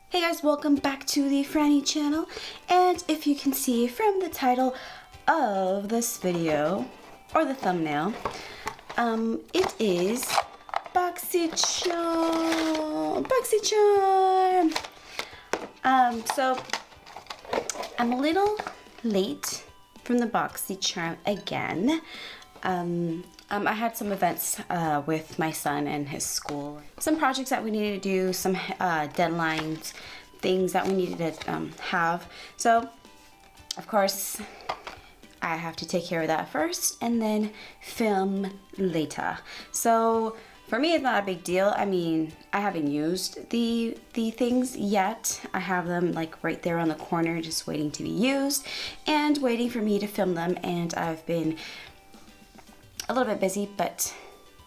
Hey guys, welcome back to the Franny channel, and if you can see from the title of this video, or the thumbnail, it is BOXYCHARM. So I'm a little late from the BOXYCHARM again. I had some events with my son and his school. Some projects that we needed to do, some deadlines, things that we needed to have. So, of course, I have to take care of that first and then film later. So, for me, it's not a big deal. I mean, I haven't used the things yet. I have them like right there on the corner, just waiting to be used and waiting for me to film them. And I've been a little bit busy, but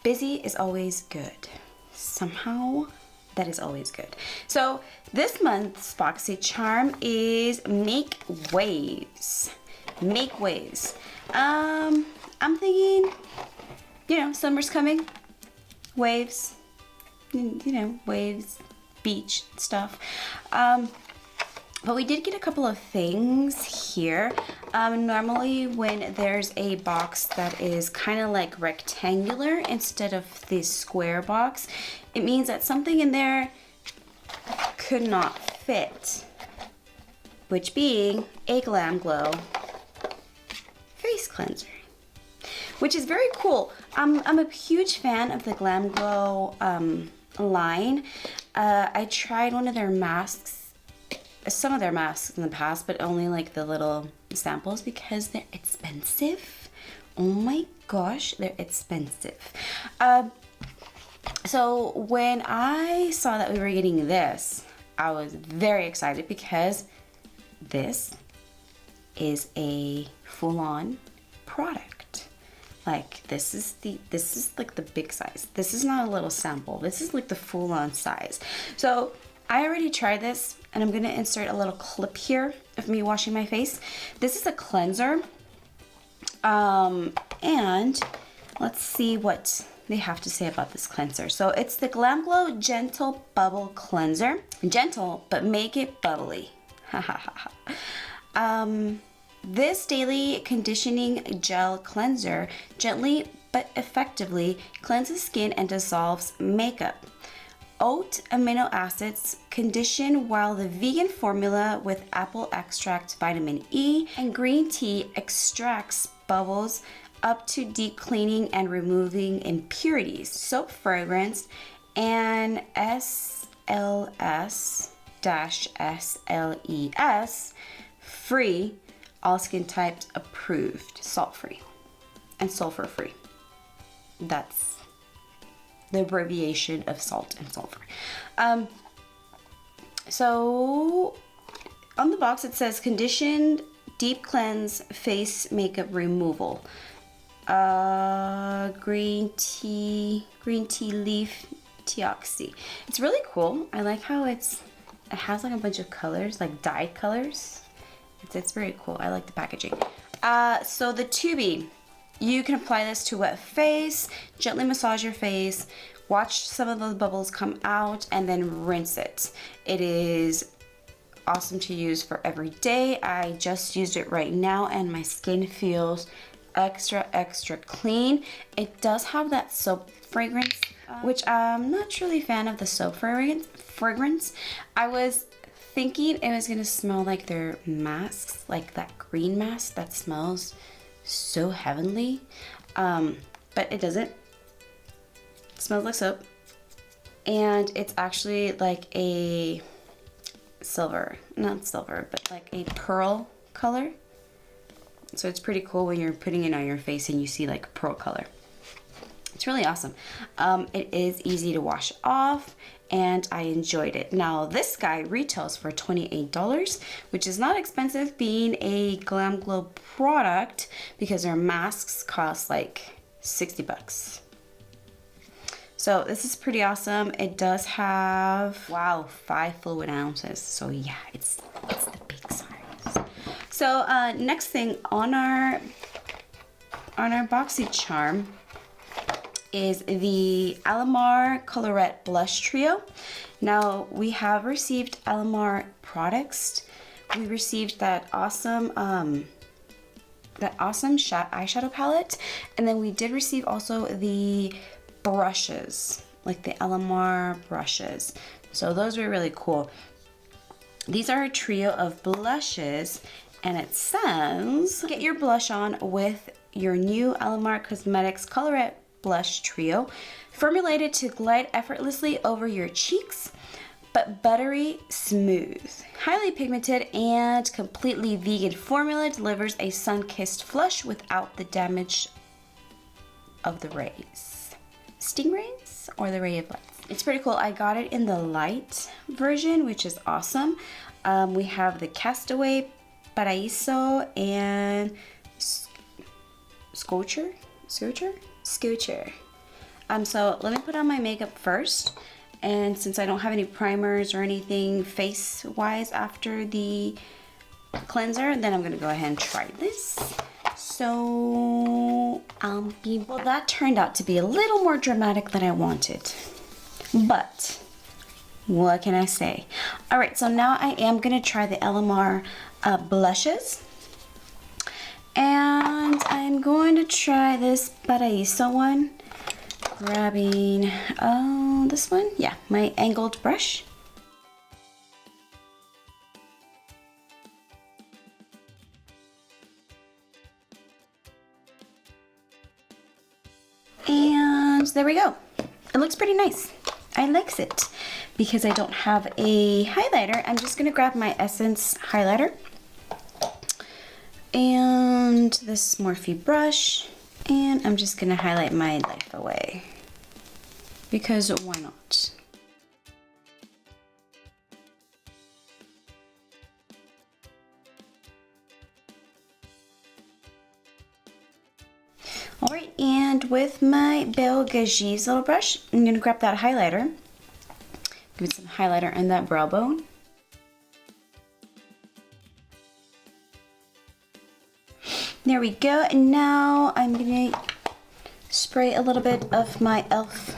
busy is always good. Somehow, that is always good. So this month's BOXYCHARM is Make Waves. Make Waves. I'm thinking, you know, summer's coming. Waves. You know, waves, beach stuff. But we did get a couple of things here. Normally when there's a box that is kind of like rectangular instead of the square box, it means that something in there could not fit, which being a Glamglow face cleanser, which is very cool. I'm a huge fan of the Glamglow line. I tried one of their masks, some of their masks in the past, but only like the little samples because they're expensive. Oh my gosh, they're expensive. So when I saw that we were getting this, I was very excited because this is a full-on product. Like this is like the big size. This is not a little sample. This is like the full-on size. So I already tried this, and I'm gonna insert a little clip here of me washing my face. This is a cleanser, and let's see what they have to say about this cleanser. So it's the Glamglow Gentlebubble Cleanser. Gentle, but make it bubbly. This daily conditioning gel cleanser gently but effectively cleanses skin and dissolves makeup. Oat amino acids condition, while the vegan formula with apple extract, vitamin E, and green tea extracts bubbles up to deep cleaning and removing impurities. Soap fragrance and SLS-SLES free, all skin types approved, salt free and sulfur free. That's the abbreviation of salt and sulfur. So on the box it says conditioned deep cleanse face makeup removal. Green tea leaf deoxy. It's really cool. I like how it has like a bunch of colors, like dyed colors. It's very cool. I like the packaging. So the tubey. You can apply this to wet face, gently massage your face, watch some of those bubbles come out, and then rinse it. It is awesome to use for every day. I just used it right now and my skin feels extra clean. It does have that soap fragrance, which I'm not truly a fan of the soap fragrance. I was thinking it was gonna smell like their masks, like that green mask that smells so heavenly, but it doesn't. It smells like soap, and it's actually like a not silver, but like a pearl color. So it's pretty cool when you're putting it on your face and you see like pearl color. It's really awesome. It is easy to wash off, and I enjoyed it. Now this guy retails for $28, which is not expensive being a Glamglow product because their masks cost like 60 bucks. So this is pretty awesome. It does have, wow, 5 fluid ounces. So yeah, it's the big size. So next thing on our BOXYCHARM is the Alamar Colorete Blush Trio. Now we have received Alamar products. We received that awesome eyeshadow palette, and then we did receive also the brushes, like the Alamar brushes. So those were really cool. These are a trio of blushes, and it says, get your blush on with your new Alamar Cosmetics Colorete Blush Trio, formulated to glide effortlessly over your cheeks, but buttery smooth. Highly pigmented and completely vegan formula delivers a sun-kissed flush without the damage of the rays. Stingrays or the ray of light? It's pretty cool. I got it in the light version, which is awesome. We have the Castaway, Paraíso, and Scoocher. So let me put on my makeup first. And since I don't have any primers or anything face-wise after the cleanser, then I'm gonna go ahead and try this. So, well, that turned out to be a little more dramatic than I wanted. But, what can I say? All right, so now I am gonna try the Alamar blushes. And I'm going to try this Paraíso one. Grabbing, this one? Yeah, my angled brush. And there we go. It looks pretty nice. I likes it. Because I don't have a highlighter, I'm just gonna grab my Essence highlighter. And this Morphe brush. And I'm just gonna highlight my life away, because why not? All right, and with my Beau Gâchis little brush, I'm gonna grab that highlighter. Give it some highlighter in that brow bone. There we go, and now I'm gonna spray a little bit of my e.l.f.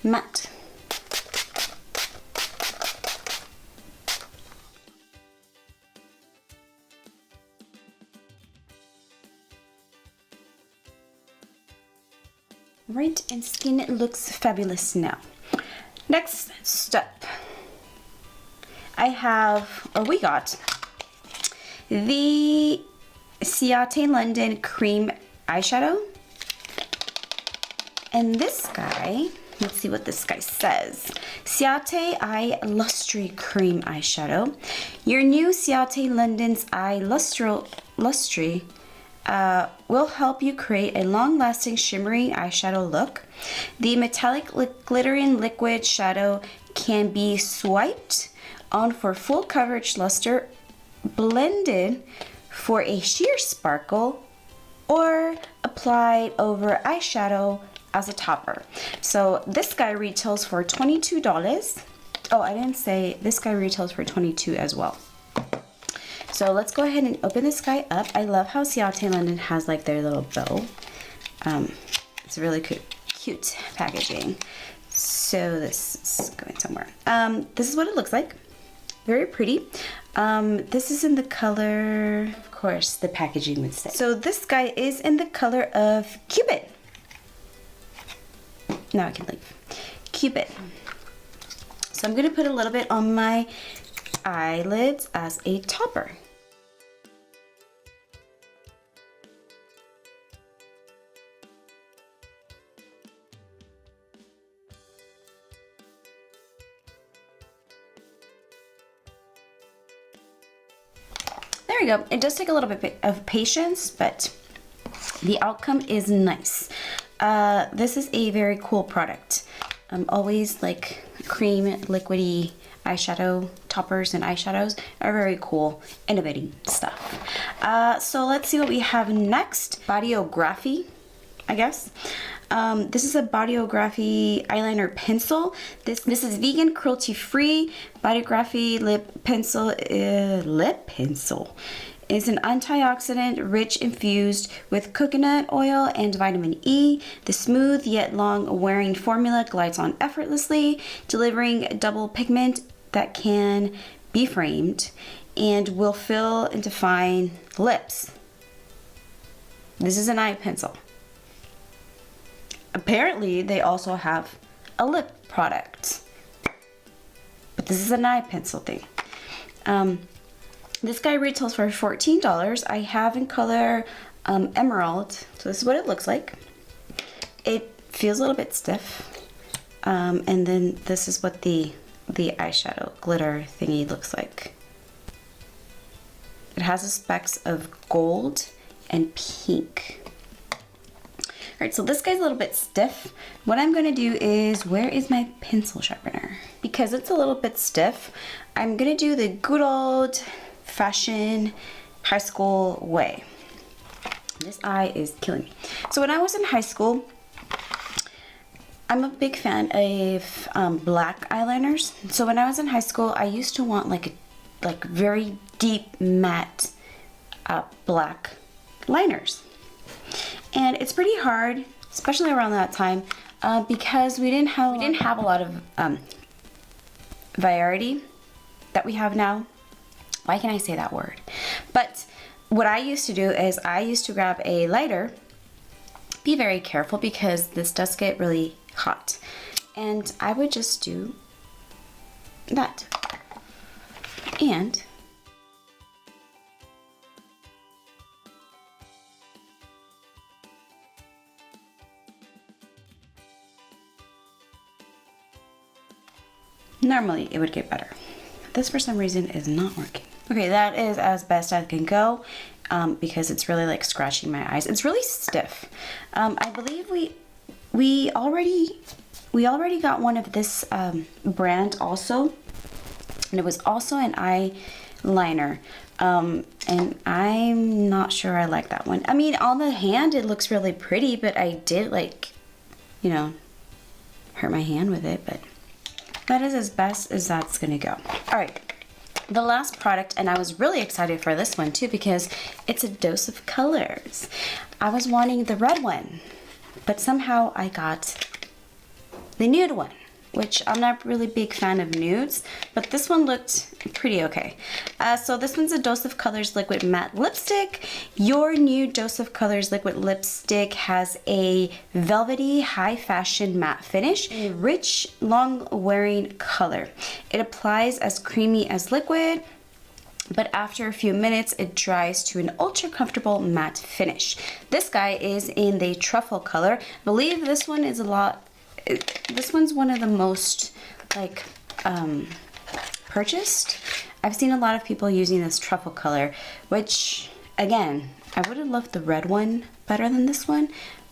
matte. Right, and skin looks fabulous now. Next step, we got the Ciate London Cream Eyeshadow. And this guy, let's see what this guy says. Ciate Eye Lustre Cream Eyeshadow. Your new Ciate London's Eye Lustre will help you create a long-lasting shimmering eyeshadow look. The metallic glittering liquid shadow can be swiped on for full coverage luster, blended for a sheer sparkle, or applied over eyeshadow as a topper. So this guy retails for $22. Oh, I didn't say this guy retails for $22 as well. So let's go ahead and open this guy up. I love how Ciate London has like their little bow. It's really cute packaging. So this is going somewhere. This is what it looks like. Very pretty. This is in the color, of course, the packaging would say. So this guy is in the color of Cupid. Now I can leave. Cupid. So I'm gonna put a little bit on my eyelids as a topper. There we go. It does take a little bit of patience, but the outcome is nice. This is a very cool product. Always like cream, liquidy eyeshadow toppers and eyeshadows are very cool, innovating stuff. So let's see what we have next. Bodyography, I guess. This is a Bodyography eyeliner pencil. This is vegan, cruelty-free Bodyography lip pencil. is an antioxidant rich infused with coconut oil and vitamin E. The smooth yet long wearing formula glides on effortlessly, delivering double pigment that can be framed and will fill and define lips. This is an eye pencil. Apparently, they also have a lip product, but this is an eye pencil thing. This guy retails for $14. I have in color Emerald, so this is what it looks like. It feels a little bit stiff, and then this is what the eyeshadow glitter thingy looks like. It has the specks of gold and pink. All right, so this guy's a little bit stiff. What I'm gonna do is, where is my pencil sharpener? Because it's a little bit stiff, I'm gonna do the good old fashion high school way. This eye is killing me. So when I was in high school, I'm a big fan of black eyeliners. So when I was in high school, I used to want like very deep matte black liners. And it's pretty hard, especially around that time, because we didn't have a lot of variety that we have now. Why can't I say that word? But what I used to do is I used to grab a lighter. Be very careful because this does get really hot. And I would just do that. And normally it would get better. This for some reason is not working. Okay, that is as best I can go because it's really like scratching my eyes. It's really stiff. I believe we already got one of this brand also, and it was also an eyeliner. And I'm not sure I like that one. I mean, on the hand it looks really pretty, but I did like, you know, hurt my hand with it, but that is as best as that's gonna go. All right, the last product, and I was really excited for this one too because it's a dose of colors. I was wanting the red one, but somehow I got the nude one, which I'm not really a big fan of nudes, but this one looked pretty okay. So this one's a Dose of Colors Liquid Matte Lipstick. Your new Dose of Colors Liquid Lipstick has a velvety, high fashion matte finish, a rich, long wearing color. It applies as creamy as liquid, but after a few minutes, it dries to an ultra comfortable matte finish. This guy is in the truffle color. I believe this one is this one's one of the most like purchased. I've seen a lot of people using this truffle color, which again, I would have loved the red one better than this one,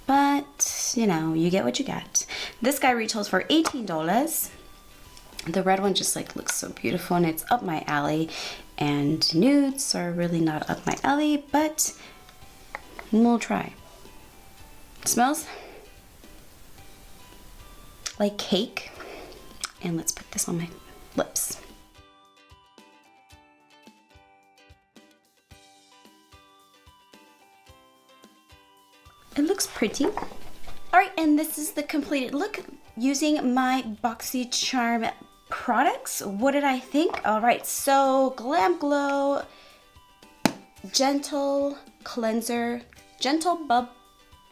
but you know, you get what you get. This guy retails for $18. The red one just like looks so beautiful and it's up my alley, and nudes are really not up my alley, but we'll try. It smells like cake, and let's put this on my lips. It looks pretty. All right, and this is the completed look using my BOXYCHARM products. What did I think? All right, so Glamglow Gentle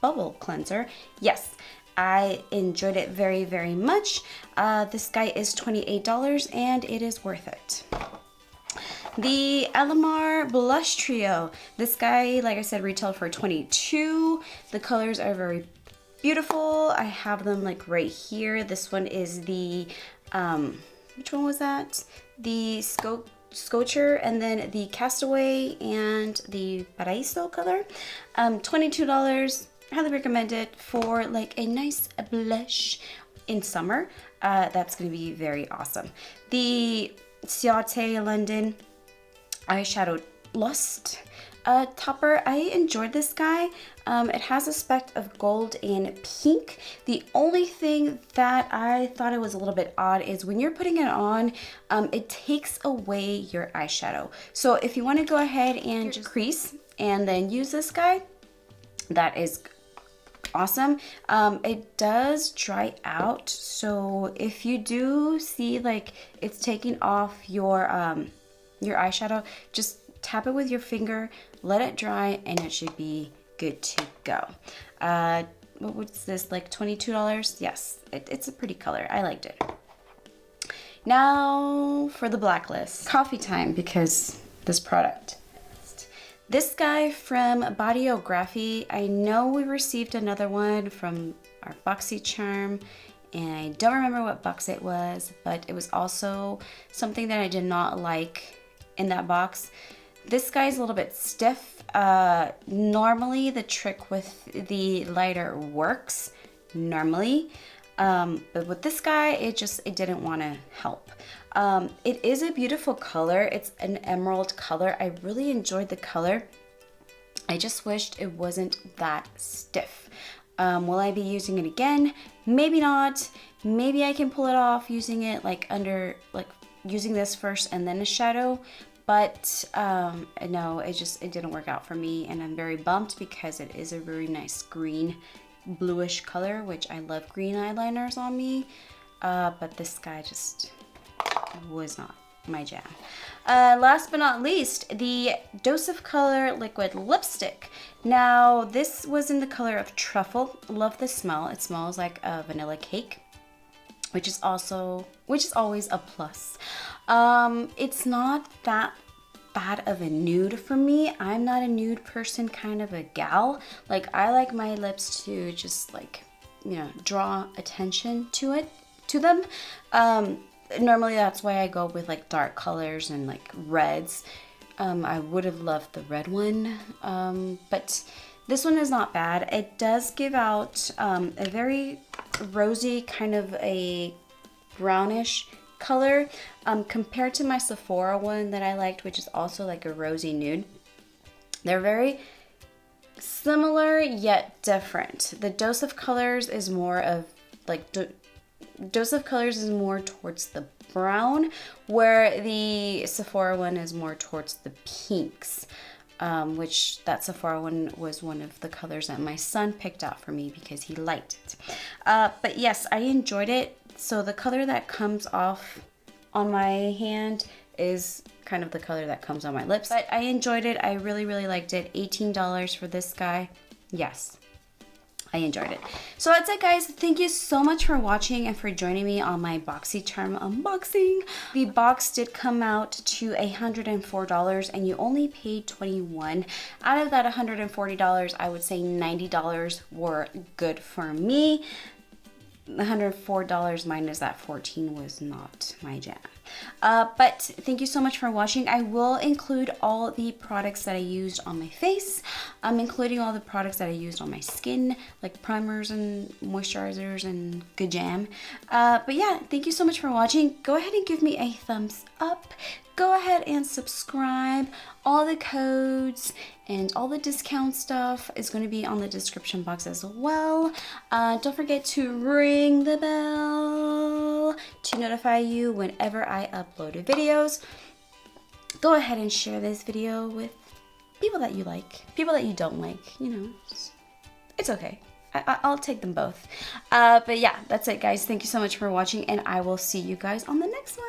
Bubble Cleanser. Yes, I enjoyed it very, very much. This guy is $28 and it is worth it. The Alamar Blush Trio. This guy, like I said, retailed for $22. The colors are very beautiful. I have them like right here. This one is the, which one was that? The Sculpture, and then the Castaway and the Paraíso color. $22. Highly recommend it for like a nice blush in summer. That's going to be very awesome. The Ciate London Eyeshadow Lust. topper. I enjoyed this guy. It has a speck of gold and pink. The only thing that I thought it was a little bit odd is when you're putting it on, it takes away your eyeshadow. So if you want to go ahead and just crease and then use this guy, that is awesome. It does dry out, so if you do see like it's taking off your eyeshadow, just tap it with your finger, let it dry, and it should be good to go. What was this, like $22? Yes, it's a pretty color. I liked it. Now for the blacklist. Coffee time, because this product. This guy from Bodyography, I know we received another one from our BOXYCHARM, and I don't remember what box it was, but it was also something that I did not like in that box. This guy's a little bit stiff. Normally the trick with the lighter works, normally. But with this guy, it didn't want to help. It is a beautiful color. It's an emerald color. I really enjoyed the color. I just wished it wasn't that stiff. Will I be using it again? Maybe not. Maybe I can pull it off using it like using this first and then a shadow. But no, it didn't work out for me, and I'm very bummed because it is a very nice green bluish color, which I love green eyeliners on me, but this guy just was not my jam. Last but not least, the Dose of Color liquid lipstick. Now this was in the color of Truffle. Love the smell. It smells like a vanilla cake, which is always a plus. It's not that bad of a nude for me. I'm not a nude person kind of a gal. Like, I like my lips to just like, you know, draw attention to them. Normally that's why I go with like dark colors and like reds. I would have loved the red one, but this one is not bad. It does give out a very rosy, kind of a brownish color, compared to my Sephora one that I liked, which is also like a rosy nude. They're very similar yet different. The Dose of Colors is more of like Dose of Colors is more towards the brown, where the Sephora one is more towards the pinks, which that Sephora one was one of the colors that my son picked out for me because he liked it. But yes, I enjoyed it. So the color that comes off on my hand is kind of the color that comes on my lips. But I enjoyed it. I really, really liked it. $18 for this guy. Yes, I enjoyed it. So that's it, guys. Thank you so much for watching and for joining me on my BOXYCHARM unboxing. The box did come out to $104 and you only paid $21. Out of that $140, I would say $90 were good for me. $104 minus that 14 was not my jam. But thank you so much for watching. I will include all the products that I used on my face. I'm including all the products that I used on my skin, like primers and moisturizers and good jam. But yeah, thank you so much for watching. Go ahead and give me a thumbs up. Go ahead and subscribe. All the codes and all the discount stuff is going to be on the description box as well. Don't forget to ring the bell to notify you whenever I upload videos. Go ahead and share this video with people that you like, people that you don't like, you know, it's okay. I'll take them both. But yeah, that's it, guys. Thank you so much for watching, and I will see you guys on the next one.